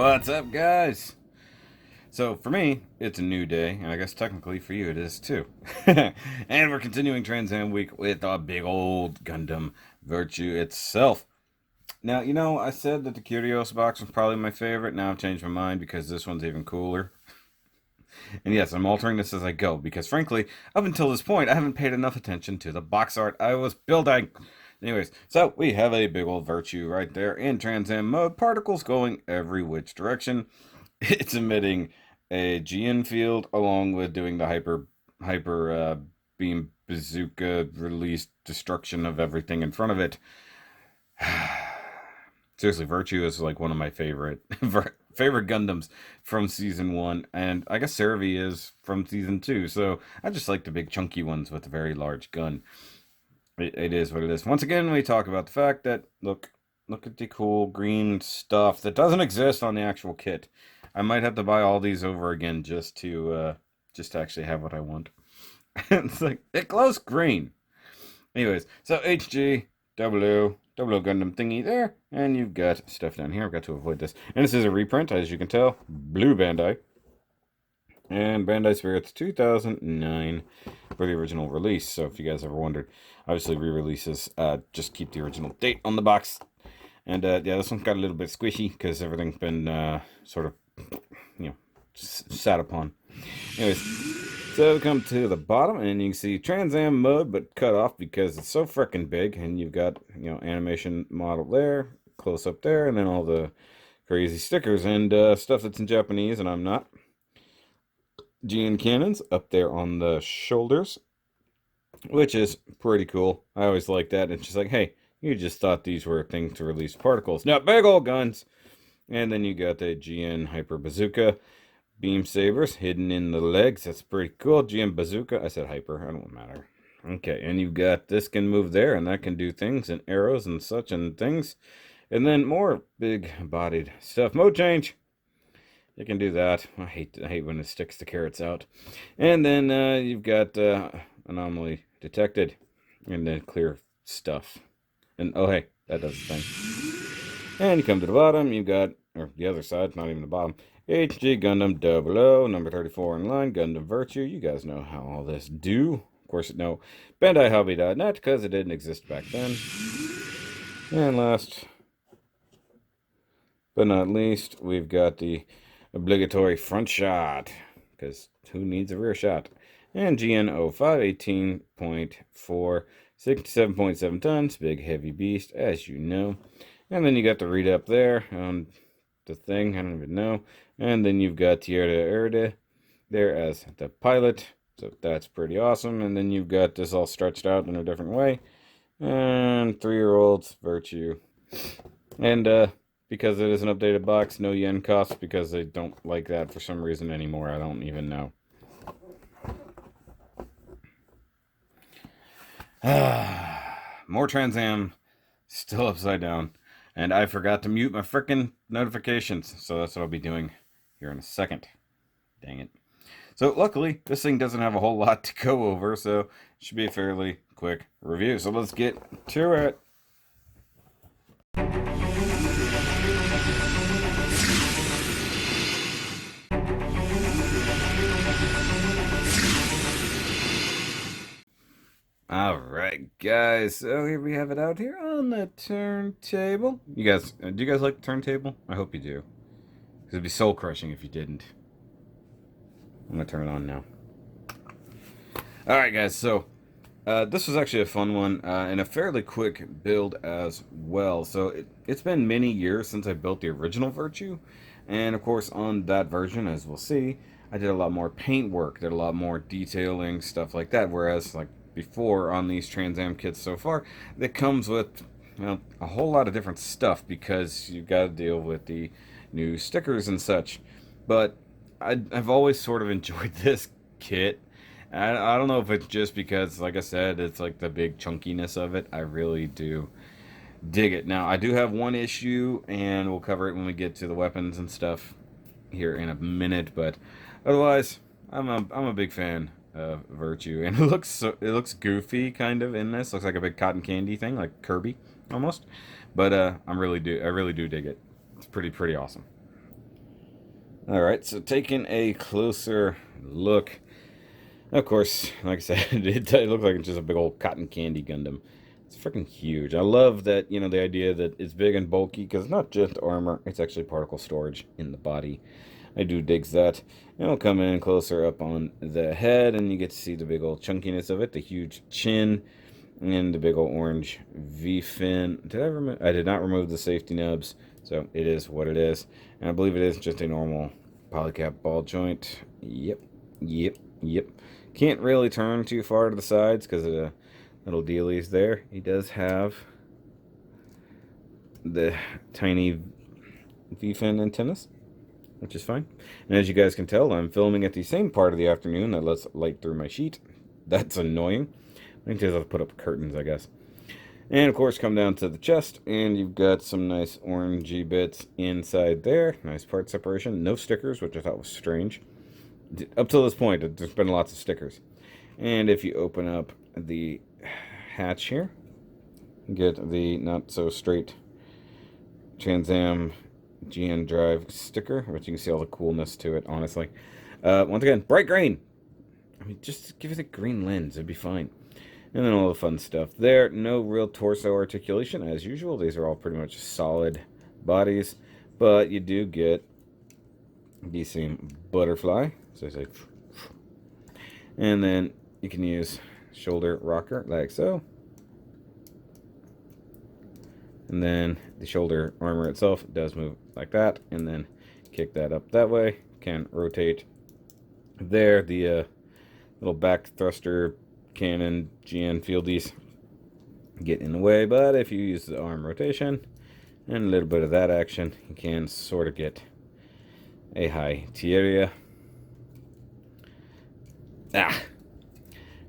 What's up, guys? So, for me, it's a new day, and I guess technically for you it is too. And we're continuing Trans Am Week with a big old Gundam Virtue itself. Now, I said that the Curios box was probably my favorite. Now I've changed my mind because this one's even cooler. And yes, I'm altering this as I go because, frankly, up until this point, I haven't paid enough attention to the box art I was building. Anyways, so we have a big old Virtue right there in Trans Am mode. Particles going every which direction. It's emitting a GN field along with doing the hyper beam bazooka release destruction of everything in front of it. Seriously, Virtue is like one of my favorite Gundams from season 1, and I guess Cerevi is from season 2. So I just like the big chunky ones with a very large gun. It is what it is. Once again, we talk about the fact that look at the cool green stuff that doesn't exist on the actual kit. I might have to buy all these over again just to actually have what I want. It's like it glows green. Anyways, so HG, double Gundam thingy there, and you've got stuff down here. I've got to avoid this. And this is a reprint, as you can tell. Blue Bandai. And Bandai Spirits 2009 for the original release. So if you guys ever wondered, obviously re-releases just keep the original date on the box. And yeah, this one's got a little bit squishy because everything's been sort of, sat upon. Anyways, so we come to the bottom, and you can see Trans Am mode, but cut off because it's so freaking big. And you've got, animation model there, close up there, and then all the crazy stickers and stuff that's in Japanese, and I'm not. GN cannons up there on the shoulders, which is pretty cool. I always like that. It's just like, hey, you just thought these were things to release particles. No, big old guns. And then you got the GN Hyper Bazooka beam sabers hidden in the legs. That's pretty cool. GN Bazooka. I said hyper. I don't matter. Okay, and you've got this can move there, and that can do things, and arrows and such and things. And then more big-bodied stuff. Mode change. You can do that. I hate when it sticks the carrots out. And then you've got anomaly detected, and then clear stuff. And oh hey, that does the thing. And you come to the bottom, you've got, or the other side, not even the bottom, HG Gundam 00, number 34 in line, Gundam Virtue. You guys know how all this do. Of course, no BandaiHobby.net, because it didn't exist back then. And last but not least, we've got the obligatory front shot, because who needs a rear shot? And GN-005, 18.4, 67.7 tons, big heavy beast, as you know. And then you got the read up there on the thing, I don't even know. And then you've got Tierra Erde there as the pilot, so that's pretty awesome. And then you've got this all stretched out in a different way. And 3-year-olds, Virtue. And because it is an updated box, no yen cost, because they don't like that for some reason anymore. I don't even know. More Trans Am, still upside down. And I forgot to mute my frickin' notifications, so that's what I'll be doing here in a second. Dang it. So luckily, this thing doesn't have a whole lot to go over, so it should be a fairly quick review. So let's get to it. Alright, guys, so here we have it out here on the turntable. You guys, do you guys like the turntable? I hope you do. Because it'd be soul crushing if you didn't. I'm going to turn it on now. Alright, guys, so this was actually a fun one and a fairly quick build as well. So it's been many years since I built the original Virtue. And of course, on that version, as we'll see, I did a lot more paint work, did a lot more detailing, stuff like that. Whereas, like, before on these Trans Am kits so far, that comes with a whole lot of different stuff because you've got to deal with the new stickers and such. But I've always sort of enjoyed this kit. I don't know if it's just because, like I said, it's like the big chunkiness of it. I really do dig it. Now, I do have one issue, and we'll cover it when we get to the weapons and stuff here in a minute. But otherwise, I'm a big fan of Virtue, and it looks goofy kind of in this. Looks like a big cotton candy thing, like Kirby almost. But I really do dig it. It's pretty awesome. Alright, so taking a closer look. Of course, like I said, it looks like it's just a big old cotton candy Gundam. It's freaking huge. I love that, the idea that it's big and bulky, because it's not just armor, it's actually particle storage in the body. I do digs that. And we'll come in closer up on the head, and you get to see the big old chunkiness of it, the huge chin, and the big old orange V-fin. I did not remove the safety nubs, so it is what it is. And I believe it is just a normal polycap ball joint. Yep. Can't really turn too far to the sides because of the little dealies there. He does have the tiny V-fin antennas, which is fine. And as you guys can tell, I'm filming at the same part of the afternoon that lets light through my sheet. That's annoying. I think I'll put up curtains, I guess. And of course, come down to the chest, and you've got some nice orangey bits inside there. Nice part separation. No stickers, which I thought was strange. Up till this point, there's been lots of stickers. And if you open up the hatch here, you get the not so straight Trans Am GN drive sticker, which you can see all the coolness to it, honestly. Once again, bright green. I mean, just give it a green lens, it'd be fine. And then all the fun stuff there. No real torso articulation, as usual. These are all pretty much solid bodies. But you do get the same butterfly. So I say, and then you can use shoulder rocker like so. And then the shoulder armor itself does move like that. And then kick that up that way. Can rotate there. The little back thruster cannon GN fieldies get in the way, but if you use the arm rotation and a little bit of that action, you can sort of get a high area. And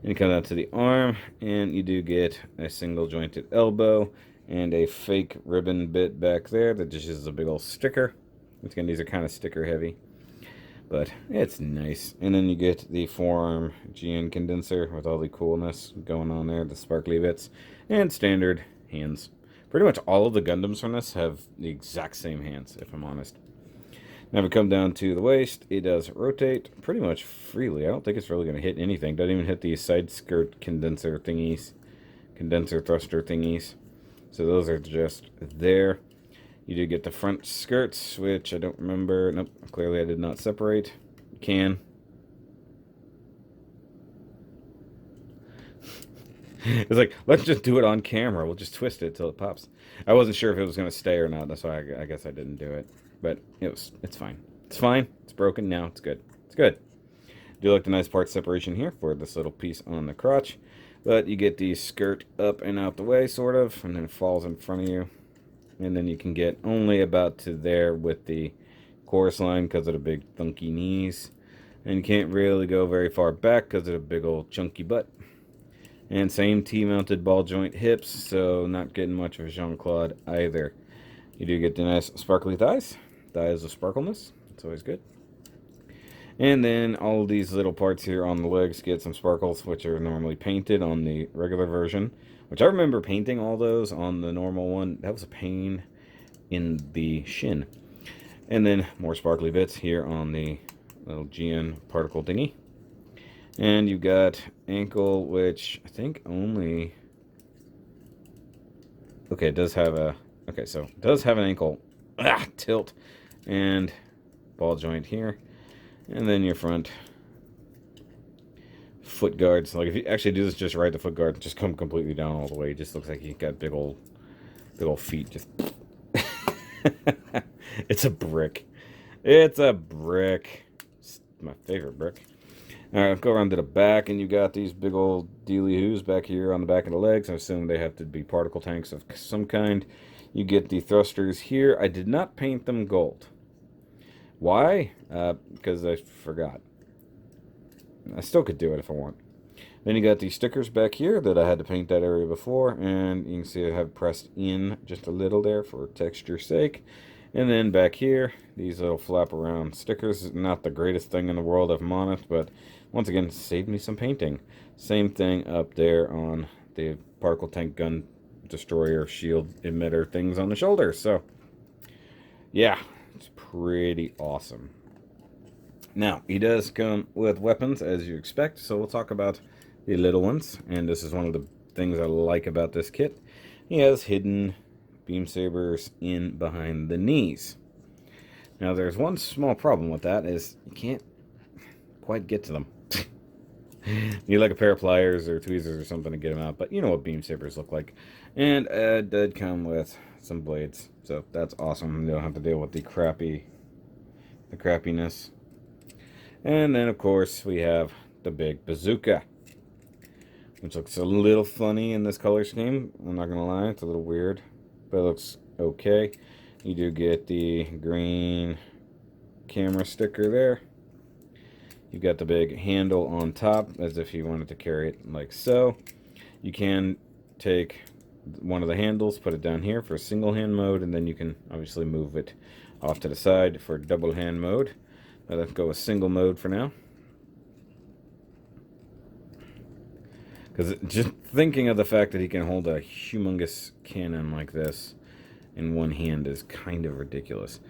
you come down to the arm, and you do get a single jointed elbow and a fake ribbon bit back there that just is a big old sticker. Once again, these are kind of sticker heavy, but it's nice. And then you get the forearm GN condenser with all the coolness going on there, the sparkly bits, and standard hands. Pretty much all of the Gundams from this have the exact same hands, if I'm honest. Now if we come down to the waist, it does rotate pretty much freely. I don't think it's really going to hit anything. Doesn't even hit the side skirt condenser thingies, condenser thruster thingies. So those are just there. You do get the front skirts, which I don't remember. Nope, clearly I did not separate. Can. It's like, let's just do it on camera. We'll just twist it till it pops. I wasn't sure if it was going to stay or not. That's why I guess I didn't do it. But it's fine. It's fine. It's broken now. It's good. It's good. Do like the nice part separation here for this little piece on the crotch. But you get the skirt up and out the way, sort of, and then it falls in front of you. And then you can get only about to there with the chorus line because of the big thunky knees. And you can't really go very far back because of the big old chunky butt. And same T-mounted ball joint hips, so not getting much of a Jean-Claude either. You do get the nice sparkly thighs. Thighs of sparkleness. It's always good. And then all these little parts here on the legs get some sparkles, which are normally painted on the regular version. Which I remember painting all those on the normal one. That was a pain in the shin. And then more sparkly bits here on the little GN particle thingy. And you've got ankle, which I think only... Okay, it does have a... Okay, so it does have an ankle tilt and ball joint here. And then your front foot guards. Like if you actually do this just right, the foot guard just come completely down all the way. It just looks like you got big old feet. Just it's a brick. It's a brick. It's my favorite brick. Alright, go around to the back, and you got these big old dealy-hoos back here on the back of the legs. I assume they have to be particle tanks of some kind. You get the thrusters here. I did not paint them gold. Why? Because I forgot. I still could do it if I want. Then you got these stickers back here that I had to paint that area before, and you can see I have pressed in just a little there for texture's sake. And then back here, these little flap around stickers. Not the greatest thing in the world, if I'm honest, but once again, saved me some painting. Same thing up there on the particle tank gun destroyer shield emitter things on the shoulder. So, yeah, it's pretty awesome. Now, he does come with weapons, as you expect, so we'll talk about the little ones. And this is one of the things I like about this kit. He has hidden beam sabers in behind the knees. Now, there's one small problem with that, is you can't quite get to them. You need like a pair of pliers or tweezers or something to get them out, but you know what beam sabers look like. And it did come with some blades, so that's awesome. You don't have to deal with the crappiness. And then, of course, we have the big bazooka, which looks a little funny in this color scheme. I'm not gonna lie, it's a little weird, but it looks okay. You do get the green camera sticker there. You've got the big handle on top, as if you wanted to carry it like so. You can take one of the handles, put it down here for single hand mode, and then you can obviously move it off to the side for double hand mode. Let's go with single mode for now. Because just thinking of the fact that he can hold a humongous cannon like this in one hand is kind of ridiculous.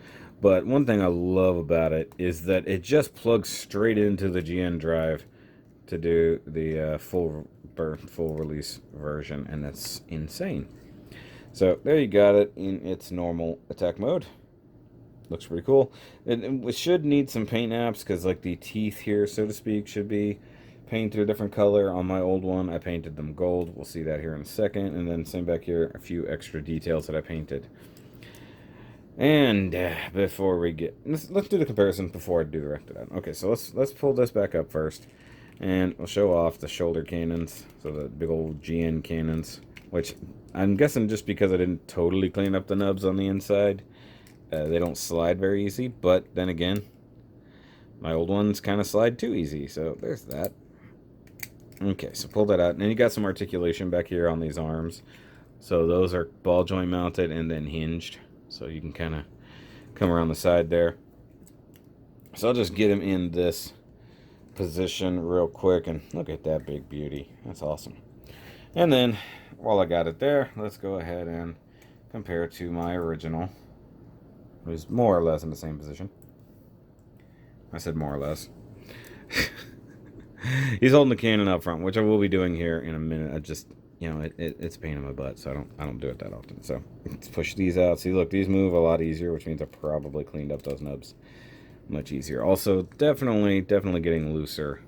But one thing I love about it is that it just plugs straight into the GN drive to do the full release version, and that's insane. So there you got it in its normal attack mode. Looks pretty cool. It should need some paint apps, because like the teeth here, so to speak, should be painted a different color. On my old one, I painted them gold. We'll see that here in a second. And then same back here, a few extra details that I painted. And before we get, let's do the comparison before I do the rest of that. Okay, so let's pull this back up first, and we'll show off the shoulder cannons. So the big old GN cannons, which I'm guessing just because I didn't totally clean up the nubs on the inside, they don't slide very easy. But then again, my old ones kind of slide too easy. So there's that. Okay, so pull that out, and then you got some articulation back here on these arms. So those are ball joint mounted and then hinged. So you can kind of come around the side there. So I'll just get him in this position real quick, and look at that big beauty. That's awesome. And then, while I got it there, let's go ahead and compare it to my original, who's more or less in the same position. I said more or less. He's holding the cannon up front, which I will be doing here in a minute. I just, you know, it's a pain in my butt, so I don't do it that often. So let's push these out. See, look, these move a lot easier, which means I probably cleaned up those nubs much easier. Also, definitely getting looser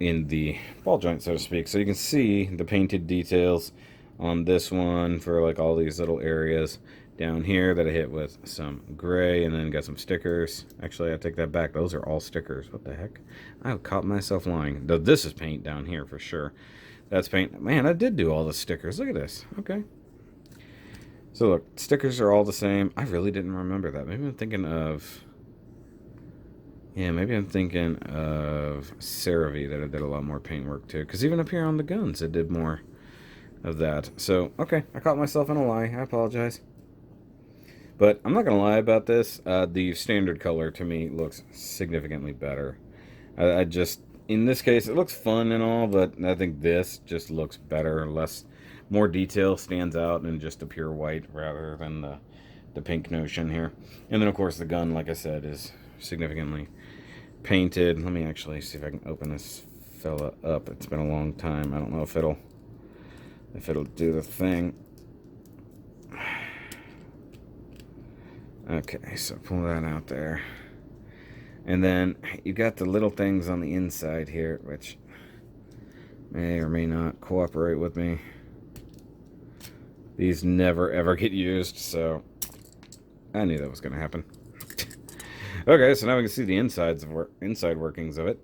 in the ball joint, so to speak. So you can see the painted details on this one for like all these little areas down here that I hit with some gray, and then got some stickers. Actually, I take that back. Those are all stickers. What the heck? I caught myself lying. Though this is paint down here for sure. That's paint. Man, I did do all the stickers. Look at this. Okay. So look, stickers are all the same. I really didn't remember that. Maybe I'm thinking of... Yeah, maybe I'm thinking of CeraVe that I did a lot more paint work too. Because even up here on the guns, it did more of that. So, okay, I caught myself in a lie. I apologize. But I'm not going to lie about this. The standard color, to me, looks significantly better. I just, in this case, it looks fun and all, but I think this just looks better. More detail stands out than just a pure white rather than the pink notion here. And then, of course, the gun, like I said, is significantly painted. Let me actually see if I can open this fella up. It's been a long time. I don't know if it'll do the thing. Okay, so pull that out there. And then you got the little things on the inside here, which may or may not cooperate with me. These never ever get used, so I knew that was going to happen. Okay, so now we can see the inside workings of it.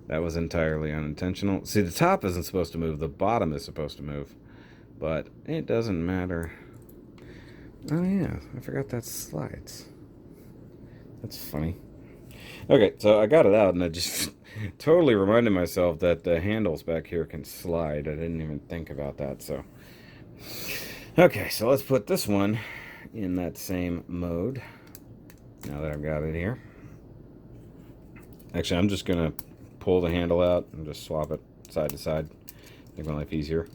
That was entirely unintentional. See, the top isn't supposed to move, the bottom is supposed to move, but it doesn't matter. Oh yeah, I forgot that slides. That's funny. Okay, so I got it out, and I just totally reminded myself that the handles back here can slide. I didn't even think about that, so. Okay, so let's put this one in that same mode, now that I've got it here. Actually, I'm just going to pull the handle out and just swap it side to side. Make my life easier.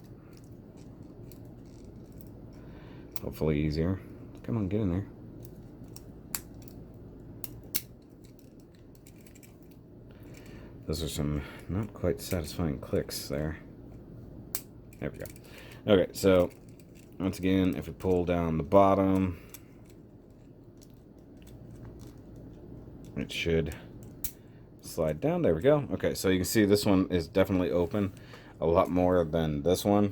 Hopefully easier. Come on, get in there. Those are some not quite satisfying clicks there. There we go. Okay, so once again, if we pull down the bottom, it should slide down. There we go. Okay, so you can see this one is definitely open a lot more than this one.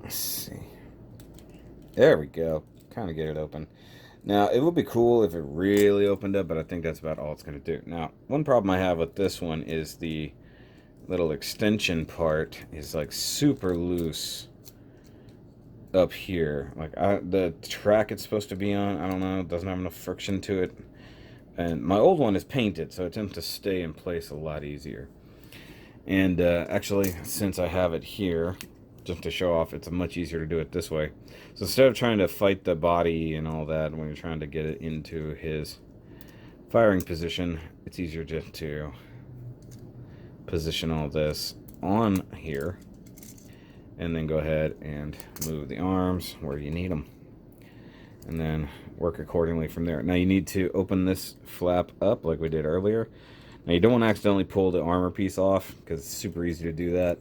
Let's see. There we go. Kind of get it open. Now, it would be cool if it really opened up, but I think that's about all it's going to do. Now, one problem I have with this one is the little extension part is like super loose up here. Like the track it's supposed to be on, I don't know, it doesn't have enough friction to it. And my old one is painted, so it tends to stay in place a lot easier. And actually, since I have it here, just to show off, it's much easier to do it this way. So instead of trying to fight the body and all that when you're trying to get it into his firing position, it's easier just to position all this on here and then go ahead and move the arms where you need them and then work accordingly from there. Now you need to open this flap up like we did earlier. Now you don't want to accidentally pull the armor piece off because it's super easy to do that.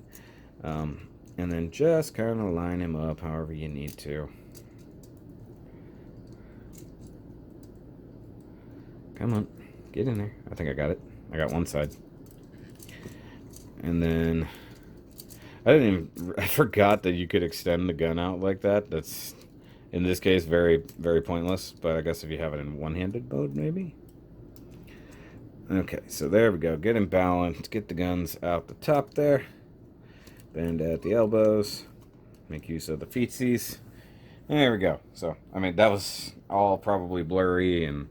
And then just kind of line him up however you need to. Come on, get in there. I think I got it. I got one side. And then I forgot that you could extend the gun out like that. That's, in this case, very, very pointless. But I guess if you have it in one-handed mode, maybe. Okay, so there we go. Get him balanced. Get the guns out the top there. Bend at the elbows. Make use of the feetsies. And there we go. So, I mean, that was all probably blurry and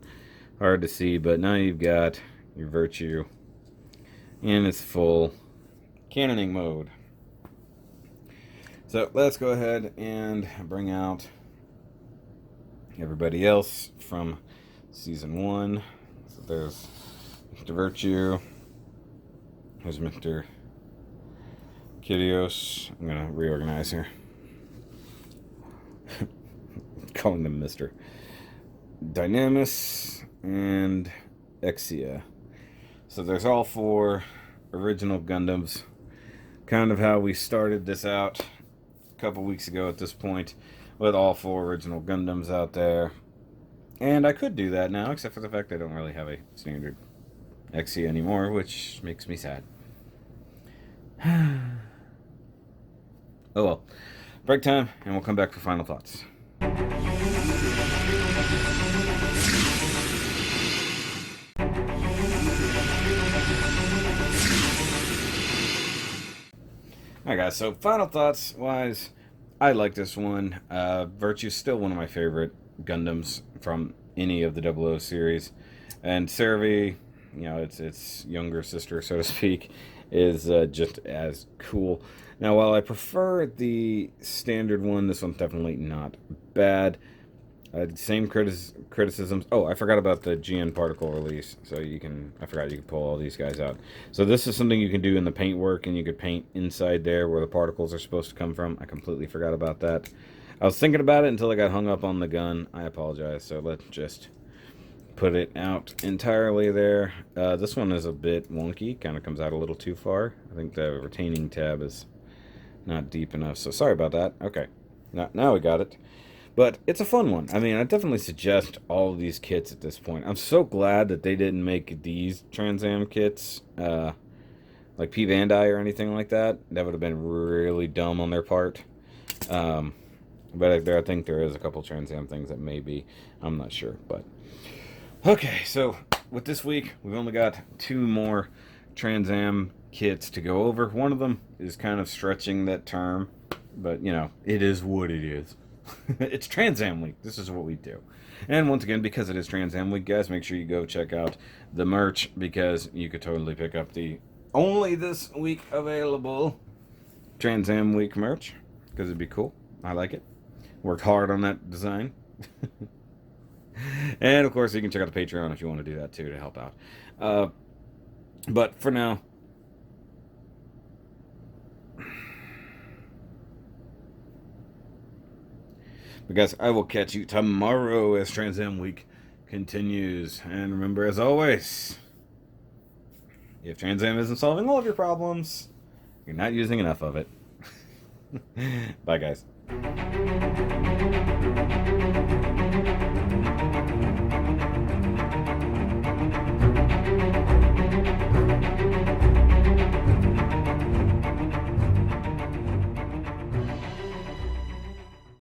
hard to see. But now you've got your Virtue in its full cannoning mode. So, let's go ahead and bring out everybody else from Season 1. So, there's Mr. Virtue. There's Mr. Kidios. I'm going to reorganize here. Calling them Mr. Dynamis and Exia. So there's all 4 original Gundams. Kind of how we started this out a couple weeks ago at this point, with all 4 original Gundams out there. And I could do that now, except for the fact I don't really have a standard Exia anymore, which makes me sad. Oh well. Break time, and we'll come back for final thoughts. Alright guys, so final thoughts wise, I like this one. Virtue's still one of my favorite Gundams from any of the 00 series. And Cerevi, you know, its younger sister, so to speak, is just as cool. Now, while I prefer the standard one, this one's definitely not bad. Same criticisms. Oh, I forgot about the GN particle release. So I forgot you can pull all these guys out. So this is something you can do in the paint work, and you could paint inside there where the particles are supposed to come from. I completely forgot about that. I was thinking about it until I got hung up on the gun. I apologize. So let's just put it out entirely there. This one is a bit wonky. Kind of comes out a little too far. I think the retaining tab is not deep enough, so sorry about that. Okay, now we got it. But it's a fun one. I mean, I definitely suggest all of these kits at this point. I'm so glad that they didn't make these Trans Am kits, like P. Bandai or anything like that. That would have been really dumb on their part. But I think there is a couple Trans Am things that maybe, I'm not sure. But okay, so with this week, we've only got 2 more Trans Am kits to go over. One of them is kind of stretching that term, but you know, it is what it is. It's Trans Am Week. This is what we do. And once again, because it is Trans Am Week, guys, make sure you go check out the merch, because you could totally pick up the only this week available Trans Am Week merch, because it'd be cool. I like it. Worked hard on that design. And of course, you can check out the Patreon if you want to do that too, to help out. But for now, but guys, I will catch you tomorrow as Trans Am Week continues. And remember, as always, If Trans Am isn't solving all of your problems, you're not using enough of it. Bye, guys.